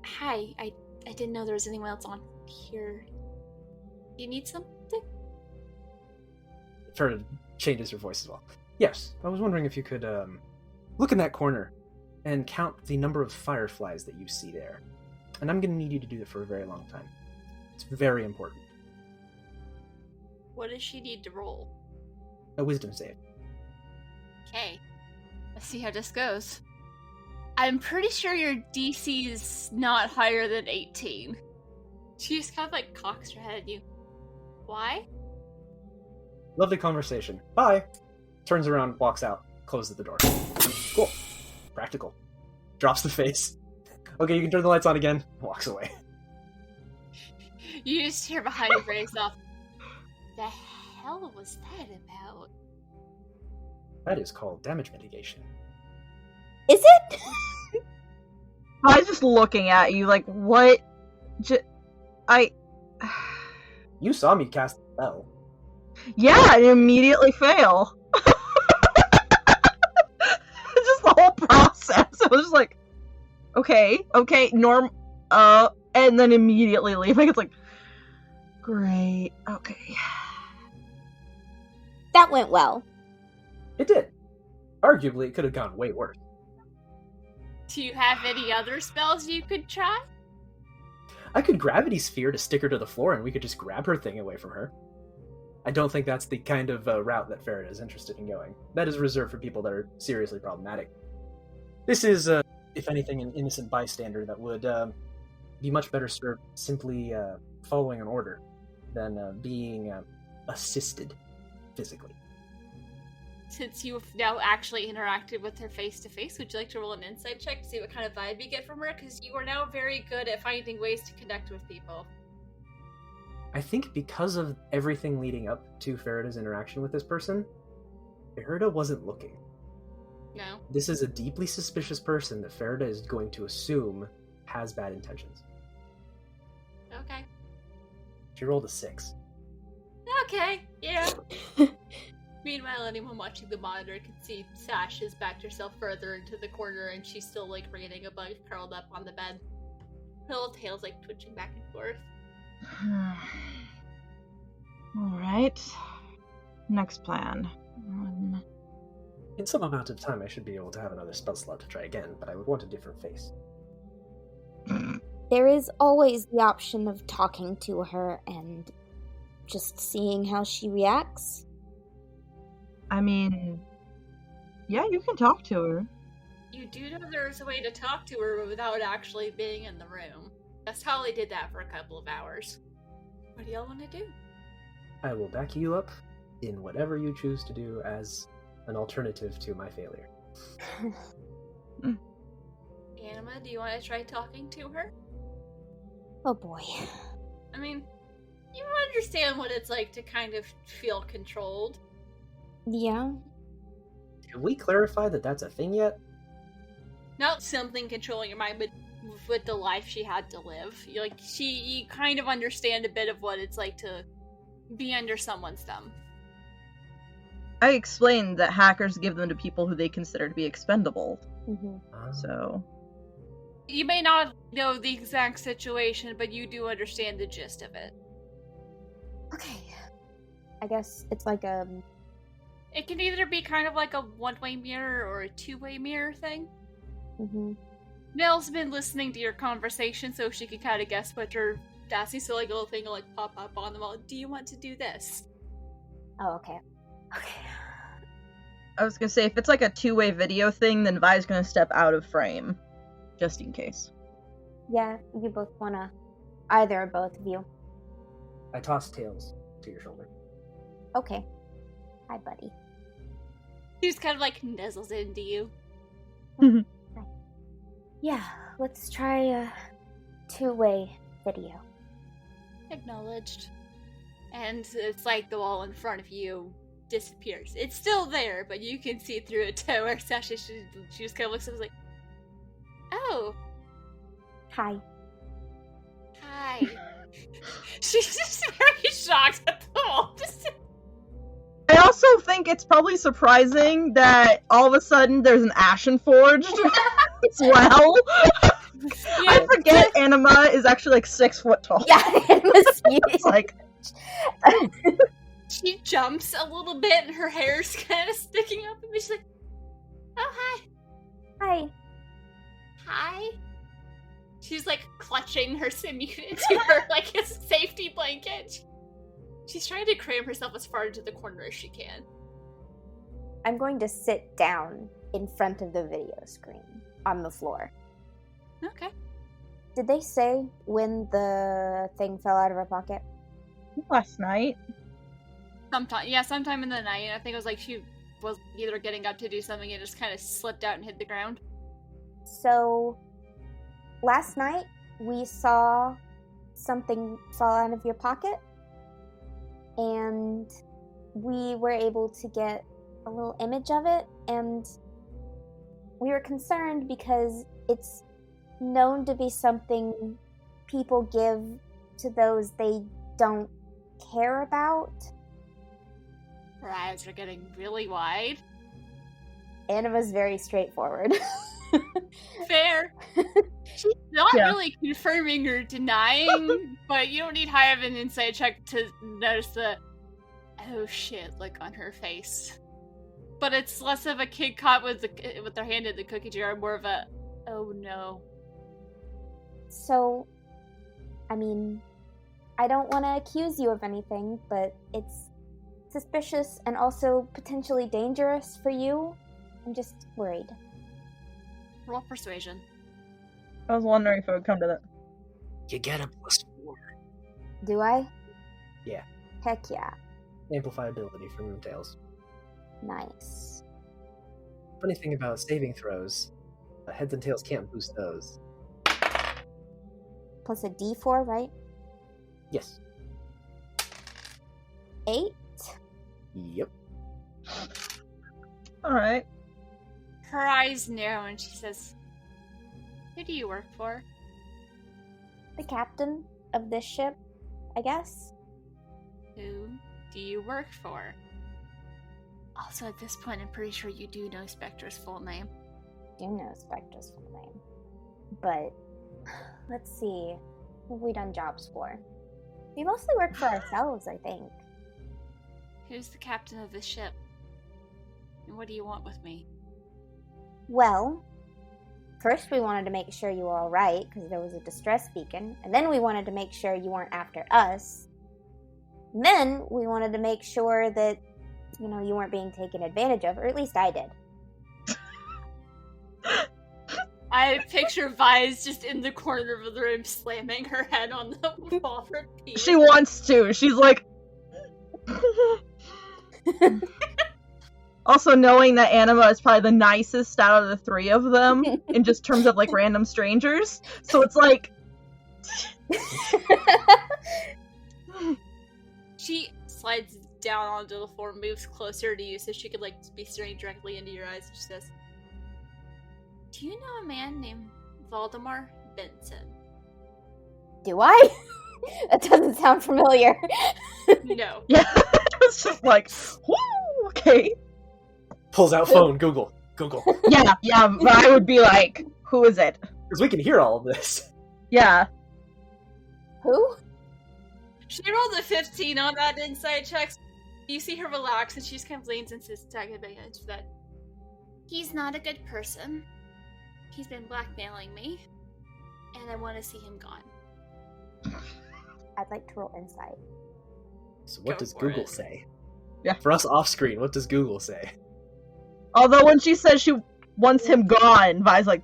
hi. I didn't know there was anyone else on here. You need something? Ferda changes her voice as well. Yes, I was wondering if you could look in that corner and count the number of fireflies that you see there. And I'm going to need you to do it for a very long time. It's very important. What does she need to roll? A wisdom save. Okay. Let's see how this goes. I'm pretty sure your DC is not higher than 18. She just kind of like cocks her head at you. Why? Lovely conversation. Bye. Turns around, walks out, closes the door. Cool. Practical. Drops the face. Okay, you can turn the lights on again. Walks away. You just hear behind your brace off. The hell was that about? That is called damage mitigation. Is it? I was just looking at you like, what? You saw me cast the spell. Yeah, and immediately fail. Just the whole process. I was just like, okay, and then immediately leaving. It's like, great, okay. That went well. It did. Arguably, it could have gone way worse. Do you have any other spells you could try? I could gravity sphere to stick her to the floor and we could just grab her thing away from her. I don't think that's the kind of route that Ferret is interested in going. That is reserved for people that are seriously problematic. This is, if anything, an innocent bystander that would be much better served simply following an order than being assisted physically. since you've now actually interacted with her face to face, would you like to roll an insight check to see what kind of vibe you get from her? Because you are now very good at finding ways to connect with people. I think because of everything leading up to Farida's interaction with this person, Farida wasn't looking. No. This is a deeply suspicious person that Farida is going to assume has bad intentions. Okay. She rolled a 6. Okay, yeah. Meanwhile, anyone watching the monitor can see Sash has backed herself further into the corner and she's still, like, reading a book curled up on the bed. Her little tail's, like, twitching back and forth. Alright. Next plan. In some amount of time, I should be able to have another spell slot to try again, but I would want a different face. There is always the option of talking to her and just seeing how she reacts. I mean, yeah, you can talk to her. You do know there's a way to talk to her without actually being in the room. That's how they did that for a couple of hours. What do y'all want to do? I will back you up in whatever you choose to do as an alternative to my failure. Anima, do you want to try talking to her? Oh boy. I mean, you understand what it's like to kind of feel controlled. Yeah. Have we clarified that that's a thing yet? Not something controlling your mind, but with the life she had to live. You kind of understand a bit of what it's like to be under someone's thumb. I explained that hackers give them to people who they consider to be expendable. Mm-hmm. So... You may not know the exact situation, but you do understand the gist of it. Okay. I guess it's like a... It can either be kind of like a one-way mirror or a two-way mirror thing. Mm-hmm. Nell's been listening to your conversation, so she can kind of guess what you're asking, so like a little thing will like pop up on them all. Do you want to do this? Oh, okay. Okay. I was gonna say, if it's like a two-way video thing, then Vi's gonna step out of frame. Just in case. Yeah, you both wanna... Either or both of you. I toss Tails to your shoulder. Okay. Hi, buddy. He just kind of like nuzzles into you. Yeah, let's try a two-way video. Acknowledged. And it's like the wall in front of you disappears. It's still there, but you can see through it to where Sasha, she just kind of looks up and is like, oh. Hi. Hi. She's just very shocked at the wall. I also think it's probably surprising that all of a sudden there's an Ashen Forged as well. Yeah. I forget Anima is actually like 6 foot tall. Yeah, Anima's huge. It's like... She jumps a little bit and her hair's kind of sticking up and she's like, oh, hi. Hi. Hi. She's like clutching her simu to her like a safety blanket. She's trying to cram herself as far into the corner as she can. I'm going to sit down in front of the video screen on the floor. Okay. Did they say when the thing fell out of her pocket? Last night. Sometime in the night. I think it was like she was either getting up to do something and just kind of slipped out and hit the ground. So, last night we saw something fall out of your pocket, and we were able to get a little image of it, and we were concerned because it's known to be something people give to those they don't care about. Her eyes are getting really wide. Anima's very straightforward. Fair. She's not really confirming or denying, but you don't need high of an insight check to notice the oh shit look on her face. But it's less of a kid caught with their hand in the cookie jar, more of a oh no. So, I mean, I don't want to accuse you of anything, but it's suspicious and also potentially dangerous for you. I'm just worried. Roll persuasion. I was wondering if it would come to that. You get a +4. Do I? Yeah. Heck yeah. Amplify ability from Tails. Nice. Funny thing about saving throws, heads and tails can't boost those. Plus a d4, right? Yes. 8. Yep. Alright. Her eyes narrow and she says, "Who do you work for?" The captain of this ship, I guess. Who do you work for? Also, at this point, I'm pretty sure you do know Spectre's full name. Do know Spectre's full name. But, let's see. What have we done jobs for? We mostly work for ourselves, I think. Who's the captain of this ship? And what do you want with me? Well, first we wanted to make sure you were alright, because there was a distress beacon. And then we wanted to make sure you weren't after us. And then we wanted to make sure that, you weren't being taken advantage of, or at least I did. I picture Vi's just in the corner of the room slamming her head on the wall for peace. She wants to. She's like... Also, knowing that Anima is probably the nicest out of the three of them, in just terms of, like, random strangers. So it's like... She slides down onto the floor, moves closer to you so she could, be staring directly into your eyes, and she says, "Do you know a man named Valdemar Benson?" Do I? That doesn't sound familiar. No. Yeah, it's just like, whoo, okay. Pulls out phone, Google. Yeah, but I would be like, who is it? Because we can hear all of this. Yeah. Who? She rolled a 15 on that insight check. You see her relax, and she just kind of leans and sits back into that. "He's not a good person. He's been blackmailing me, and I want to see him gone." I'd like to roll insight. So what Go does for Google it. say? Yeah. For us off screen, what does Google say? Although when she says she wants him gone, Vi's like,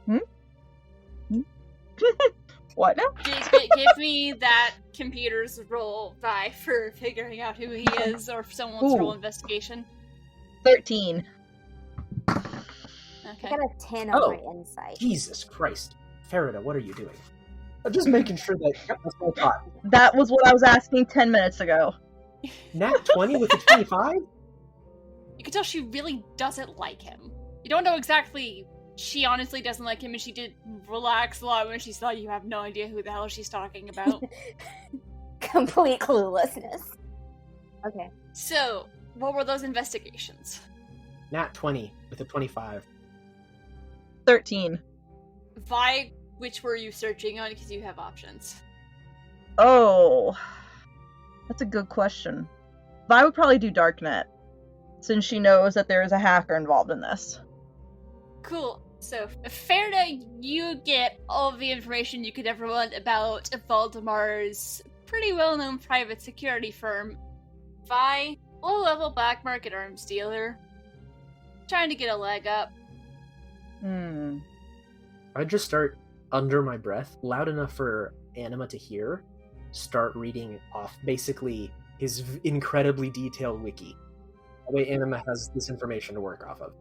What now? Give me that computer's roll, Vi, for figuring out who he is, or if someone wants to roll investigation. 13. I Okay. got a 10 on my insight. Jesus Christ. Farida, what are you doing? I'm just making sure that... Yep, that's what I thought. That was what I was asking 10 minutes ago. Nat 20 with a 25? You can tell she really doesn't like him. You don't know exactly. She honestly doesn't like him, and she did relax a lot when she saw you have no idea who the hell she's talking about. Complete cluelessness. Okay. So, what were those investigations? Nat 20 with a 25. 13. Vi, which were you searching on? Because you have options. Oh. That's a good question. Vi would probably do Darknet, since she knows that there is a hacker involved in this. Cool. So, Farida, you get all of the information you could ever want about Valdemar's pretty well-known private security firm. Vi, low-level black market arms dealer. Trying to get a leg up. I'd just start under my breath, loud enough for Anima to hear, start reading off basically his incredibly detailed wiki. That way Anima has this information to work off of.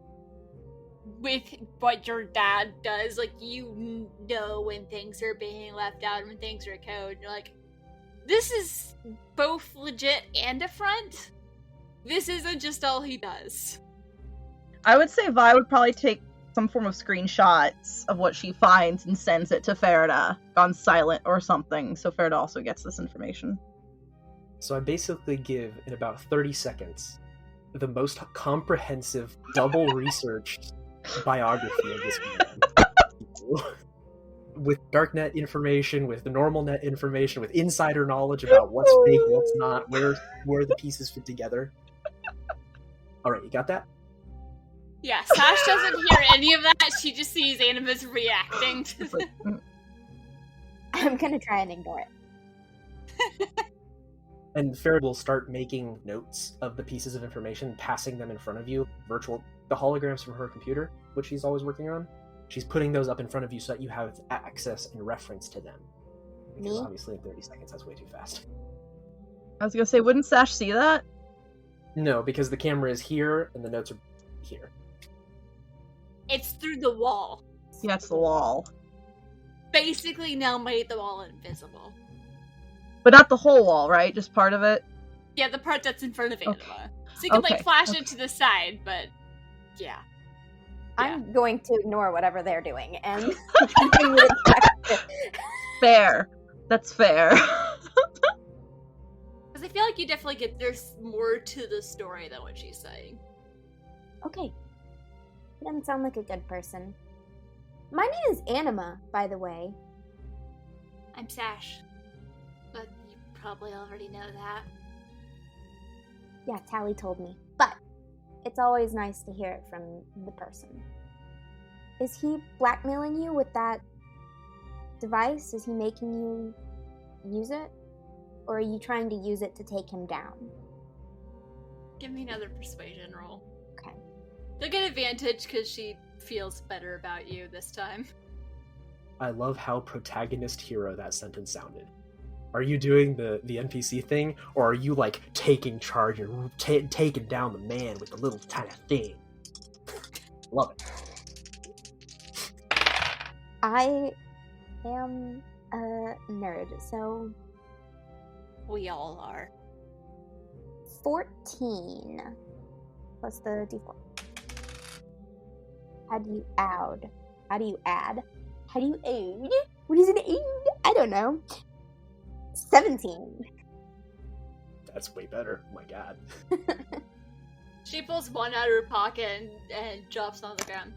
With what your dad does, you know when things are being left out, when things are code. You're like, this is both legit and a front. This isn't just all he does. I would say Vi would probably take some form of screenshots of what she finds and sends it to Farida on silent or something, so Farida also gets this information. So I basically give, in about 30 seconds, the most comprehensive, double-researched biography of this man. With darknet information, with the normal net information, with insider knowledge about what's fake, what's not, where the pieces fit together. Alright, you got that? Yeah, Sash doesn't hear any of that. She just sees Anima's reacting to Like, I'm gonna try and ignore it. And Farida will start making notes of the pieces of information, passing them in front of you. The holograms from her computer, which she's always working on. She's putting those up in front of you so that you have access and reference to them. Because Me? obviously in 30 seconds, that's way too fast. I was gonna say, wouldn't Sash see that? No, because the camera is here and the notes are here. It's through the wall. Yeah, it's the wall. Basically now made the wall invisible. But not the whole wall, right? Just part of it? Yeah, the part that's in front of Anima. So you can like flash it to the side, but yeah. I'm going to ignore whatever they're doing and continue to check. Fair. That's fair. Because I feel like you definitely get there's more to the story than what she's saying. Okay. Doesn't sound like a good person. My name is Anima, by the way. I'm Sash. But you probably already know that. Yeah, Tally told me. But it's always nice to hear it from the person. Is he blackmailing you with that device? Is he making you use it? Or are you trying to use it to take him down? Give me another persuasion roll. Okay. You'll get advantage because she feels better about you this time. I love how protagonist hero that sentence sounded. Are you doing the NPC thing, or are you like taking charge and taking down the man with the little tiny thing? Love it. I am a nerd, so We all are. 14 plus the d4. How do you add? How do you add? What is an aid? I don't know. 17. That's way better. Oh my god. She pulls one out of her pocket and drops it on the ground.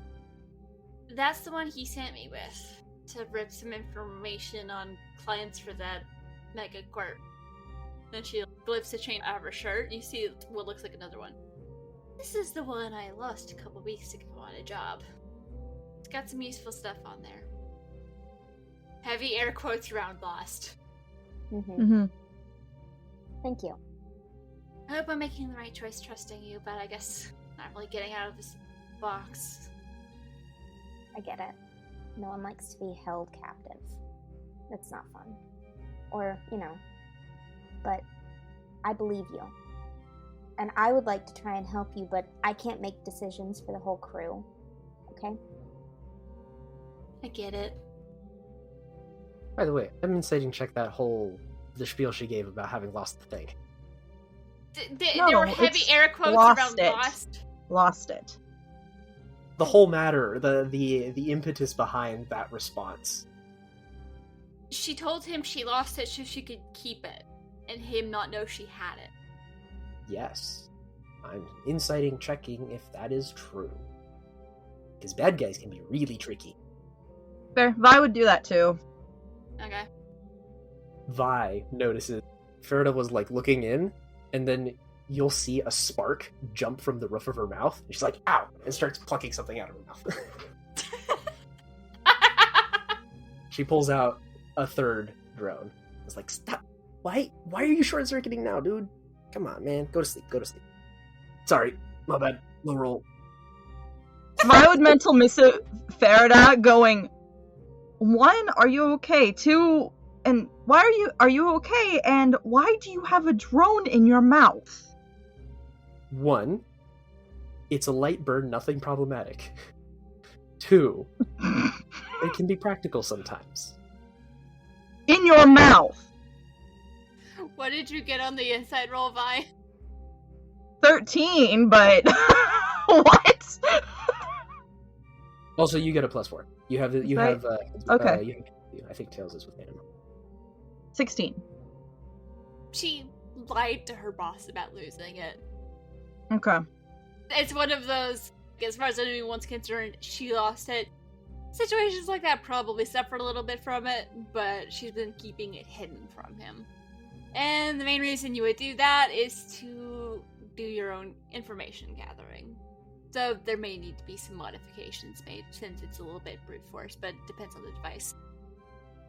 That's the one he sent me with, to rip some information on clients for that mega corp. Then she lifts a chain out of her shirt. You see what looks like another one. This is the one I lost a couple weeks ago on a job. It's got some useful stuff on there. Heavy air quotes around lost. Thank you. I hope I'm making the right choice trusting you, but I guess not really getting out of this box. I get it. No one likes to be held captive. That's not fun. Or, but I believe you. And I would like to try and help you, but I can't make decisions for the whole crew. Okay? I get it. By the way, I'm inciting check the spiel she gave about having lost the thing. There were heavy air quotes around lost. Lost it. The whole matter, the impetus behind that response. She told him she lost it so she could keep it, and him not know she had it. Yes. I'm inciting checking if that is true. Because bad guys can be really tricky. Fair. Vi would do that too. Okay. Vi notices Ferda was like looking in, and then you'll see a spark jump from the roof of her mouth. And she's like, ow! And starts plucking something out of her mouth. She pulls out a third drone. It's like, stop! Why are you short-circuiting now, dude? Come on, man. Go to sleep. Sorry. My bad. Low roll. Vi would mental miss Ferda going, 1, are you okay? 2, and are you okay? And why do you have a drone in your mouth? 1, it's a light burn, nothing problematic. 2, it can be practical sometimes. In your mouth. What did you get on the inside roll, Vi? 13, but what? Also, you get a +4. You have okay. I think Tails is with Anima. 16. She lied to her boss about losing it. Okay. It's one of those, as far as anyone's concerned, she lost it. Situations like that probably suffered a little bit from it, but she's been keeping it hidden from him. And the main reason you would do that is to do your own information gathering. So there may need to be some modifications made, since it's a little bit brute force, but it depends on the device.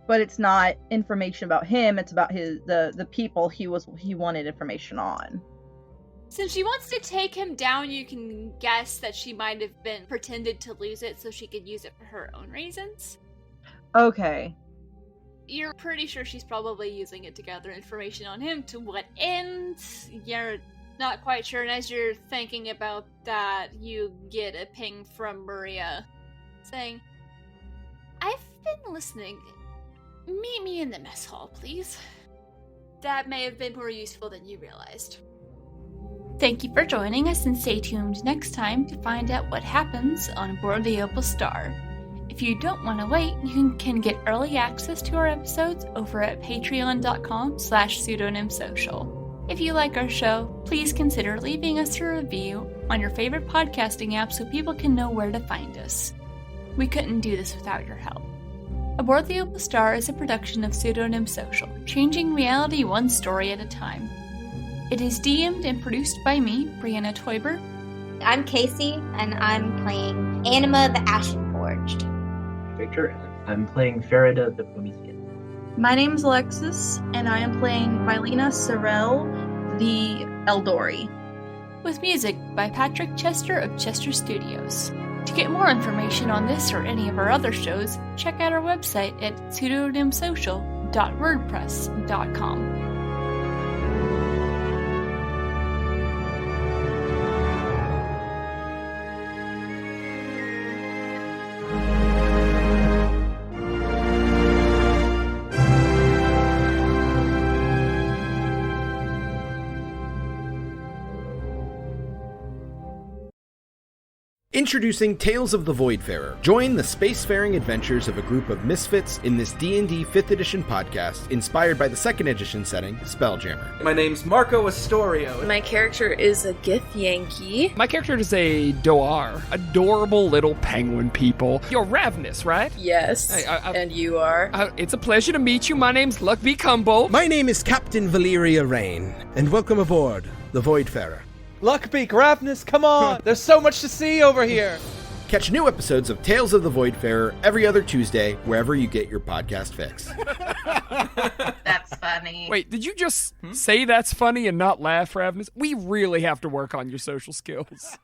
But it's not information about him, it's about the people he wanted information on. Since she wants to take him down, you can guess that she might have been pretended to lose it so she could use it for her own reasons. Okay. You're pretty sure she's probably using it to gather information on him. To what end? You're not quite sure, and as you're thinking about that, you get a ping from Meria saying, I've been listening. Meet me in the mess hall, please. That may have been more useful than you realized. Thank you for joining us, and stay tuned next time to find out what happens on board the Opal Star. If you don't want to wait, you can get early access to our episodes over at patreon.com/pseudonymsocial. If you like our show, please consider leaving us a review on your favorite podcasting app so people can know where to find us. We couldn't do this without your help. Aboard the Opal Star is a production of Pseudonym Social, changing reality one story at a time. It is DM'd and produced by me, Brianna Toiber. I'm Casey, and I'm playing Anima the Ashen Forged. Victor, I'm playing Farida the Promethean. My name is Alexis, and I am playing Mylena Sorrell, the Eldori. With music by Patrick Chester of Chester Studios. To get more information on this or any of our other shows, check out our website at pseudonymsocial.wordpress.com. Introducing Tales of the Voidfarer. Join the spacefaring adventures of a group of misfits in this D&D 5th edition podcast inspired by the 2nd edition setting, Spelljammer. My name's Marco Astorio. My character is a Gith Yankee. My character is a Doar. Adorable little penguin people. You're Ravenous, right? Yes, and you are? It's a pleasure to meet you. My name's Luckby Cumbo. My name is Captain Valeria Rain, and welcome aboard the Voidfarer. Luckbeak, Ravenous, come on! There's so much to see over here! Catch new episodes of Tales of the Voidfarer every other Tuesday, wherever you get your podcast fix. That's funny. Wait, did you just say that's funny and not laugh, Ravenous? We really have to work on your social skills.